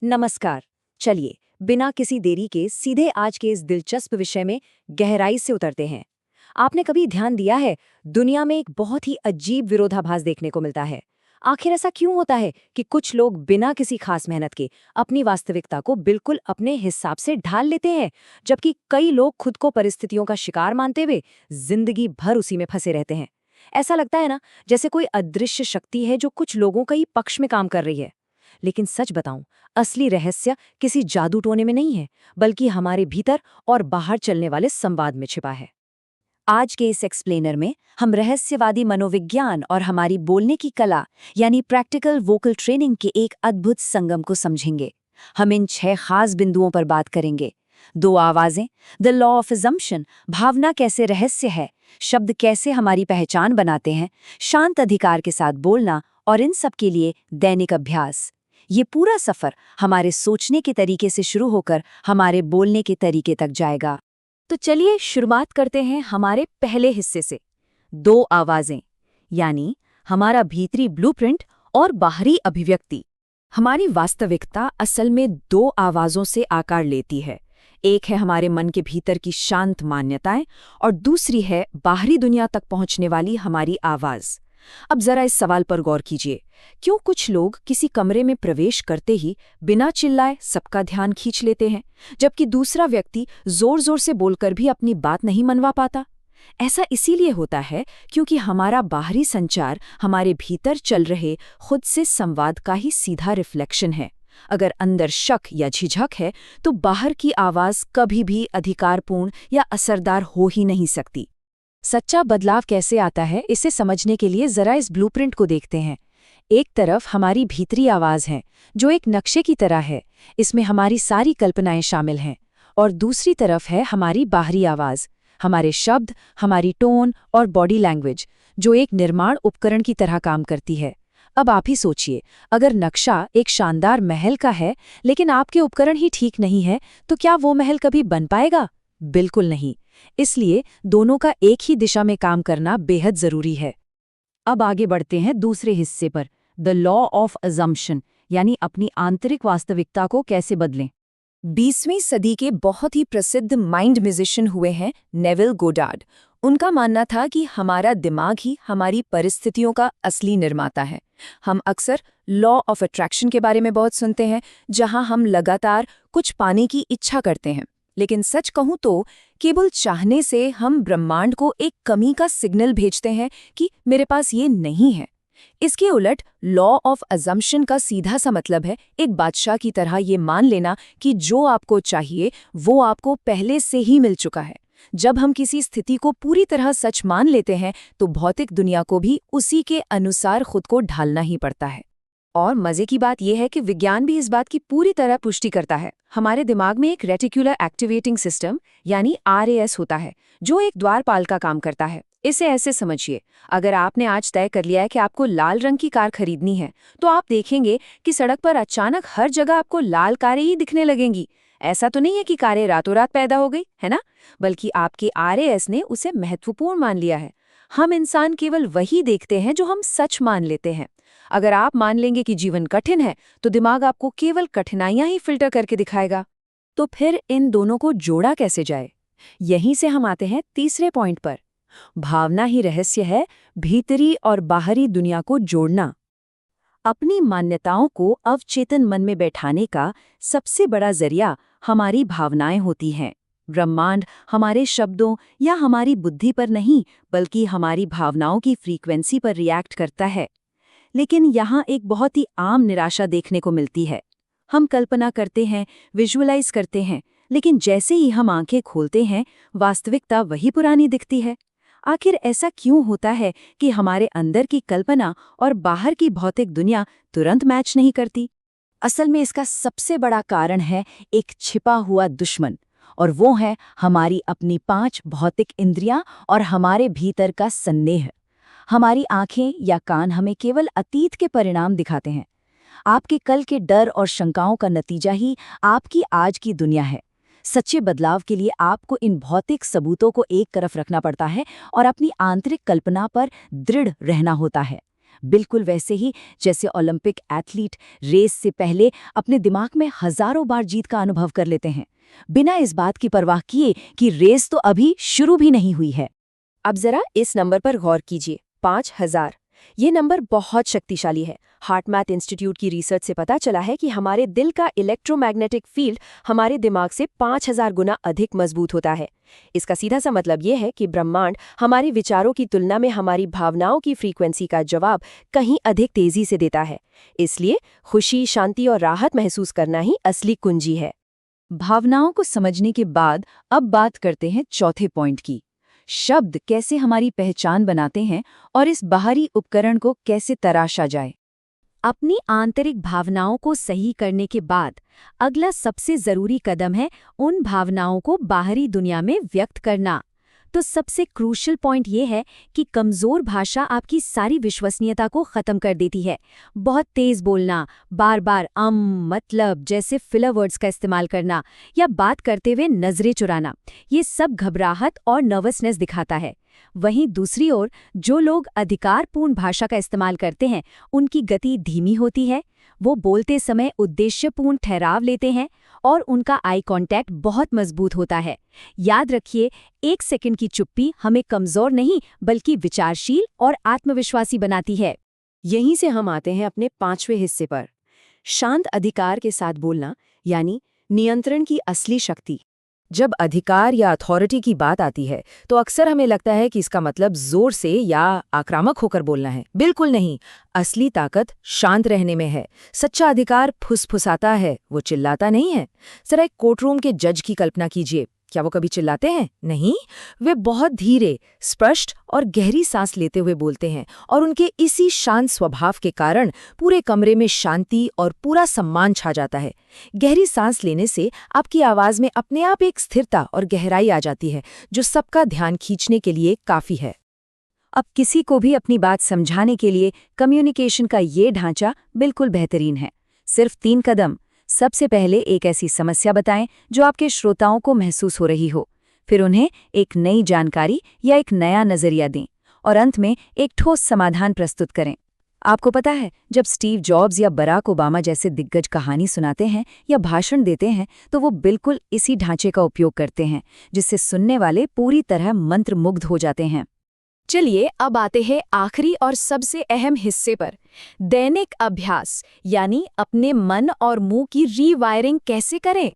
नमस्कार। चलिए बिना किसी देरी के सीधे आज के इस दिलचस्प विषय में गहराई से उतरते हैं। आपने कभी ध्यान दिया है, दुनिया में एक बहुत ही अजीब विरोधाभास देखने को मिलता है। आखिर ऐसा क्यों होता है कि कुछ लोग बिना किसी खास मेहनत के अपनी वास्तविकता को बिल्कुल अपने हिसाब से ढाल लेते हैं, जबकि कई लोग खुद को परिस्थितियों का शिकार मानते हुए जिंदगी भर उसी में फंसे रहते हैं। ऐसा लगता है ना, जैसे कोई अदृश्य शक्ति है जो कुछ लोगों का ही पक्ष में काम कर रही है। लेकिन सच बताऊं, असली रहस्य किसी जादू टोने में नहीं है, बल्कि हमारे भीतर और बाहर चलने वाले संवाद में छिपा है। आज के इस एक्सप्लेनर में हम रहस्यवादी मनोविज्ञान और हमारी बोलने की कला यानी प्रैक्टिकल वोकल ट्रेनिंग के एक अद्भुत संगम को समझेंगे। हम इन 6 खास बिंदुओं पर बात करेंगे। 2 आवाजें, द लॉ ऑफ अजम्पशन, भावना कैसे रहस्य है, शब्द कैसे हमारी पहचान बनाते हैं, शांत अधिकार के साथ बोलना और इन सब के लिए दैनिक अभ्यास। ये पूरा सफर हमारे सोचने के तरीके से शुरू होकर हमारे बोलने के तरीके तक जाएगा। तो चलिए शुरुआत करते हैं हमारे पहले हिस्से से। 2 आवाजें, यानी हमारा भीतरी ब्लूप्रिंट और बाहरी अभिव्यक्ति। हमारी वास्तविकता असल में 2 आवाजों से आकार लेती है। एक है हमारे मन के भीतर की शांत मान्यताएं और दूसरी है बाहरी दुनिया तक पहुंचने वाली हमारी आवाज। अब जरा इस सवाल पर गौर कीजिए, क्यों कुछ लोग किसी कमरे में प्रवेश करते ही बिना चिल्लाए सबका ध्यान खींच लेते हैं, जबकि दूसरा व्यक्ति जोर जोर से बोलकर भी अपनी बात नहीं मनवा पाता? ऐसा इसीलिए होता है क्योंकि हमारा बाहरी संचार हमारे भीतर चल रहे खुद से संवाद का ही सीधा रिफ्लेक्शन है। अगर अंदर शक या झिझक है तो बाहर की आवाज कभी भी अधिकारपूर्ण या असरदार हो ही नहीं सकती। सच्चा बदलाव कैसे आता है, इसे समझने के लिए जरा इस ब्लूप्रिंट को देखते हैं। एक तरफ हमारी भीतरी आवाज है जो एक नक्शे की तरह है, इसमें हमारी सारी कल्पनाएं शामिल हैं। और दूसरी तरफ है हमारी बाहरी आवाज, हमारे शब्द, हमारी टोन और बॉडी लैंग्वेज, जो एक निर्माण उपकरण की तरह काम करती है। अब आप ही सोचिए, अगर नक्शा एक शानदार महल का है लेकिन आपके उपकरण ही ठीक नहीं है, तो क्या वो महल कभी बन पाएगा? बिल्कुल नहीं। इसलिए दोनों का एक ही दिशा में काम करना बेहद जरूरी है। अब आगे बढ़ते हैं दूसरे हिस्से पर, द लॉ ऑफ अजम्पशन, यानी अपनी आंतरिक वास्तविकता को कैसे बदलें। 20वीं सदी के बहुत ही प्रसिद्ध माइंड म्यूजिशियन हुए हैं नेविल गोडार्ड। उनका मानना था कि हमारा दिमाग ही हमारी परिस्थितियों का असली निर्माता है। हम अक्सर लॉ ऑफ अट्रैक्शन के बारे में बहुत सुनते हैं, जहां हम लगातार कुछ पाने की इच्छा करते हैं, लेकिन सच कहूं तो केवल चाहने से हम ब्रह्मांड को एक कमी का सिग्नल भेजते हैं कि मेरे पास ये नहीं है। इसके उलट लॉ ऑफ अजम्पशन का सीधा सा मतलब है एक बादशाह की तरह ये मान लेना कि जो आपको चाहिए वो आपको पहले से ही मिल चुका है। जब हम किसी स्थिति को पूरी तरह सच मान लेते हैं तो भौतिक दुनिया को भी उसी के अनुसार खुद को ढालना ही पड़ता है। और मजे की बात यह है कि विज्ञान भी इस बात की पूरी तरह पुष्टि करता है। हमारे दिमाग में एक रेटिकुलर एक्टिवेटिंग सिस्टम यानी RAS होता है, जो एक द्वारपाल का काम करता है। इसे ऐसे समझिए, अगर आपने आज तय कर लिया है कि आपको लाल रंग की कार खरीदनी है, तो आप देखेंगे कि सड़क पर अचानक हर जगह आपको लाल कारें ही दिखने लगेंगी। ऐसा तो नहीं है कि कारें रातों रात पैदा हो गई, है ना? बल्कि आपके RAS ने उसे महत्वपूर्ण मान लिया है। हम इंसान केवल वही देखते हैं जो हम सच मान लेते हैं। अगर आप मान लेंगे कि जीवन कठिन है, तो दिमाग आपको केवल कठिनाइयां ही फिल्टर करके दिखाएगा। तो फिर इन दोनों को जोड़ा कैसे जाए? यहीं से हम आते हैं तीसरे पॉइंट पर। भावना ही रहस्य है, भीतरी और बाहरी दुनिया को जोड़ना। अपनी मान्यताओं को अवचेतन मन में बैठाने का सबसे बड़ा जरिया हमारी भावनाएं होती हैं। ब्रह्मांड हमारे शब्दों या हमारी बुद्धि पर नहीं, बल्कि हमारी भावनाओं की फ्रीक्वेंसी पर रिएक्ट करता है। लेकिन यहाँ एक बहुत ही आम निराशा देखने को मिलती है। हम कल्पना करते हैं, विजुअलाइज करते हैं, लेकिन जैसे ही हम आंखें खोलते हैं, वास्तविकता वही पुरानी दिखती है। आखिर ऐसा क्यों होता है कि हमारे अंदर की कल्पना और बाहर की भौतिक दुनिया तुरंत मैच नहीं करती? असल में इसका सबसे बड़ा कारण है एक छिपा हुआ दुश्मन, और वो है हमारी अपनी 5 भौतिक इंद्रियां और हमारे भीतर का संदेह। हमारी आंखें या कान हमें केवल अतीत के परिणाम दिखाते हैं। आपके कल के डर और शंकाओं का नतीजा ही आपकी आज की दुनिया है। सच्चे बदलाव के लिए आपको इन भौतिक सबूतों को एक तरफ रखना पड़ता है और अपनी आंतरिक कल्पना पर दृढ़ रहना होता है। बिल्कुल वैसे ही जैसे ओलंपिक एथलीट रेस से पहले अपने दिमाग में हजारों बार जीत का अनुभव कर लेते हैं, बिना इस बात की परवाह किए कि रेस तो अभी शुरू भी नहीं हुई है। अब जरा इस नंबर पर गौर कीजिए, 5000। ये नंबर बहुत शक्तिशाली है। हार्ट मैथ इंस्टीट्यूट की रिसर्च से पता चला है कि हमारे दिल का इलेक्ट्रोमैग्नेटिक फील्ड हमारे दिमाग से 5000 गुना अधिक मजबूत होता है। इसका सीधा सा मतलब ये है कि ब्रह्मांड हमारे विचारों की तुलना में हमारी भावनाओं की फ्रीक्वेंसी का जवाब कहीं अधिक तेजी से देता है। इसलिए खुशी, शांति और राहत महसूस करना ही असली कुंजी है। भावनाओं को समझने के बाद अब बात करते हैं चौथे पॉइंट की। शब्द कैसे हमारी पहचान बनाते हैं और इस बाहरी उपकरण को कैसे तराशा जाए। अपनी आंतरिक भावनाओं को सही करने के बाद अगला सबसे जरूरी कदम है उन भावनाओं को बाहरी दुनिया में व्यक्त करना। तो सबसे क्रूशियल पॉइंट ये है कि कमजोर भाषा आपकी सारी विश्वसनीयता को खत्म कर देती है। बहुत तेज बोलना, बार बार मतलब जैसे फिलर वर्ड्स का इस्तेमाल करना या बात करते हुए नजरें चुराना, ये सब घबराहट और नर्वसनेस दिखाता है। वहीं दूसरी ओर जो लोग अधिकारपूर्ण भाषा का इस्तेमाल करते हैं, उनकी गति धीमी होती है, वो बोलते समय उद्देश्यपूर्ण ठहराव लेते हैं और उनका आई कांटेक्ट बहुत मजबूत होता है। याद रखिए, 1 सेकंड की चुप्पी हमें कमजोर नहीं बल्कि विचारशील और आत्मविश्वासी बनाती है। यहीं से हम आते हैं अपने 5वें हिस्से पर, शांत अधिकार के साथ बोलना, यानी नियंत्रण की असली शक्ति। जब अधिकार या अथॉरिटी की बात आती है तो अक्सर हमें लगता है कि इसका मतलब जोर से या आक्रामक होकर बोलना है। बिल्कुल नहीं, असली ताकत शांत रहने में है। सच्चा अधिकार फुसफुसाता है, वो चिल्लाता नहीं है। जरा एक कोर्टरूम के जज की कल्पना कीजिए, क्या वो कभी चिल्लाते हैं? नहीं, वे बहुत धीरे, स्पष्ट और गहरी सांस लेते हुए बोलते हैं, और उनके इसी शांत स्वभाव के कारण पूरे कमरे में शांति और पूरा सम्मान छा जाता है। गहरी सांस लेने से आपकी आवाज में अपने आप एक स्थिरता और गहराई आ जाती है, जो सबका ध्यान खींचने के लिए काफी है। अब किसी को भी अपनी बात समझाने के लिए कम्युनिकेशन का ये ढांचा बिल्कुल बेहतरीन है। सिर्फ 3 कदम। सबसे पहले एक ऐसी समस्या बताएं जो आपके श्रोताओं को महसूस हो रही हो, फिर उन्हें एक नई जानकारी या एक नया नजरिया दें, और अंत में एक ठोस समाधान प्रस्तुत करें। आपको पता है, जब स्टीव जॉब्स या बराक ओबामा जैसे दिग्गज कहानी सुनाते हैं या भाषण देते हैं, तो वो बिल्कुल इसी ढांचे का उपयोग करते हैं, जिससे सुनने वाले पूरी तरह मंत्रमुग्ध हो जाते हैं। चलिए अब आते हैं आखिरी और सबसे अहम हिस्से पर, दैनिक अभ्यास, यानी अपने मन और मुंह की रीवायरिंग कैसे करें।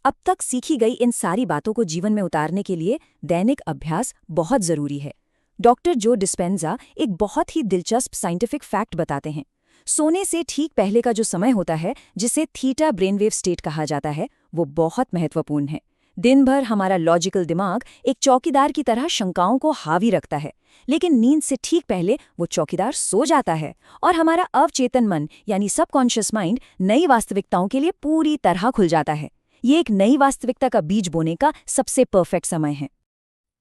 अब तक सीखी गई इन सारी बातों को जीवन में उतारने के लिए दैनिक अभ्यास बहुत जरूरी है। डॉक्टर जो डिस्पेंजा एक बहुत ही दिलचस्प साइंटिफिक फैक्ट बताते हैं। सोने से ठीक पहले का जो समय होता है, जिसे थीटा ब्रेनवेव स्टेट कहा जाता है, वो बहुत महत्वपूर्ण है। दिन भर हमारा लॉजिकल दिमाग एक चौकीदार की तरह शंकाओं को हावी रखता है, लेकिन नींद से ठीक पहले वो चौकीदार सो जाता है और हमारा अवचेतन मन यानी सबकॉन्शियस माइंड नई वास्तविकताओं के लिए पूरी तरह खुल जाता है। ये एक नई वास्तविकता का बीज बोने का सबसे परफेक्ट समय है।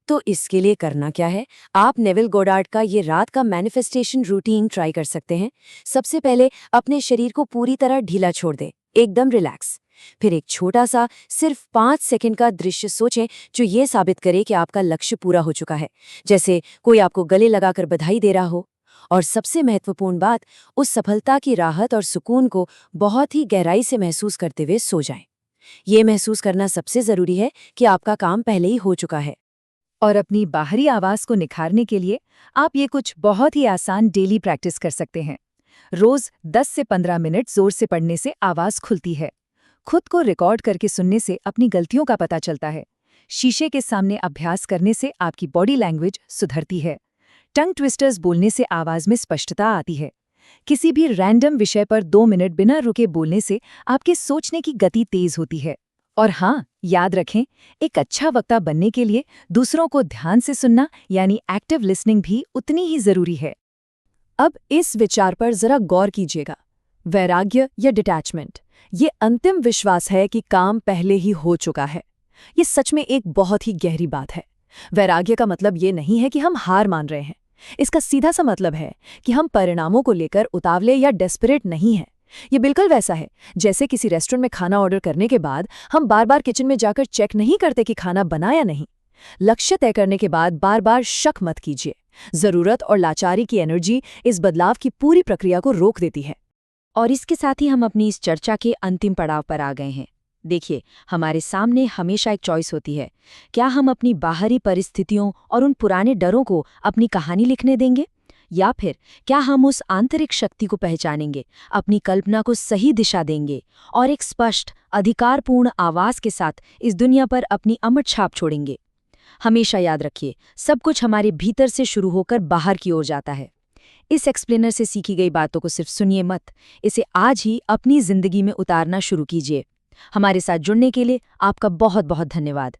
तो इसके लिए करना क्या है? आप नेविल गोडार्ड का ये रात का मैनिफेस्टेशन रूटीन ट्राई कर सकते हैं। सबसे पहले अपने शरीर को पूरी तरह ढीला छोड़ दें, एकदम रिलैक्स। फिर एक छोटा सा सिर्फ 5 सेकंड का दृश्य सोचें जो ये साबित करे कि आपका लक्ष्य पूरा हो चुका है, जैसे कोई आपको गले लगाकर बधाई दे रहा हो। और सबसे महत्वपूर्ण बात, उस सफलता की राहत और सुकून को बहुत ही गहराई से महसूस करते हुए सो जाएं। ये महसूस करना सबसे जरूरी है कि आपका काम पहले ही हो चुका है। और अपनी बाहरी आवाज को निखारने के लिए आप ये कुछ बहुत ही आसान डेली प्रैक्टिस कर सकते हैं। रोज 10 से 15 मिनट जोर से पढ़ने से आवाज खुलती है। खुद को रिकॉर्ड करके सुनने से अपनी गलतियों का पता चलता है। शीशे के सामने अभ्यास करने से आपकी बॉडी लैंग्वेज सुधरती है। टंग ट्विस्टर्स बोलने से आवाज में स्पष्टता आती है। किसी भी रैंडम विषय पर 2 मिनट बिना रुके बोलने से आपके सोचने की गति तेज होती है। और हाँ, याद रखें, एक अच्छा वक्ता बनने के लिए दूसरों को ध्यान से सुनना यानी एक्टिव लिसनिंग भी उतनी ही जरूरी है। अब इस विचार पर जरा गौर कीजिएगा, वैराग्य या डिटैचमेंट, ये अंतिम विश्वास है कि काम पहले ही हो चुका है। ये सच में एक बहुत ही गहरी बात है। वैराग्य का मतलब ये नहीं है कि हम हार मान रहे हैं। इसका सीधा सा मतलब है कि हम परिणामों को लेकर उतावले या डेस्परेट नहीं हैं। ये बिल्कुल वैसा है जैसे किसी रेस्टोरेंट में खाना ऑर्डर करने के बाद हम बार बार किचन में जाकर चेक नहीं करते कि खाना बना या नहीं। लक्ष्य तय करने के बाद बार बार शक मत कीजिए। जरूरत और लाचारी की एनर्जी इस बदलाव की पूरी प्रक्रिया को रोक देती है। और इसके साथ ही हम अपनी इस चर्चा के अंतिम पड़ाव पर आ गए हैं। देखिए, हमारे सामने हमेशा एक चॉइस होती है। क्या हम अपनी बाहरी परिस्थितियों और उन पुराने डरों को अपनी कहानी लिखने देंगे, या फिर क्या हम उस आंतरिक शक्ति को पहचानेंगे, अपनी कल्पना को सही दिशा देंगे और एक स्पष्ट, अधिकारपूर्ण आवाज के साथ इस दुनिया पर अपनी अमर छाप छोड़ेंगे। हमेशा याद रखिए, सब कुछ हमारे भीतर से शुरू होकर बाहर की ओर जाता है। इस एक्सप्लेनर से सीखी गई बातों को सिर्फ सुनिए मत, इसे आज ही अपनी जिंदगी में उतारना शुरू कीजिए। हमारे साथ जुड़ने के लिए आपका बहुत बहुत धन्यवाद।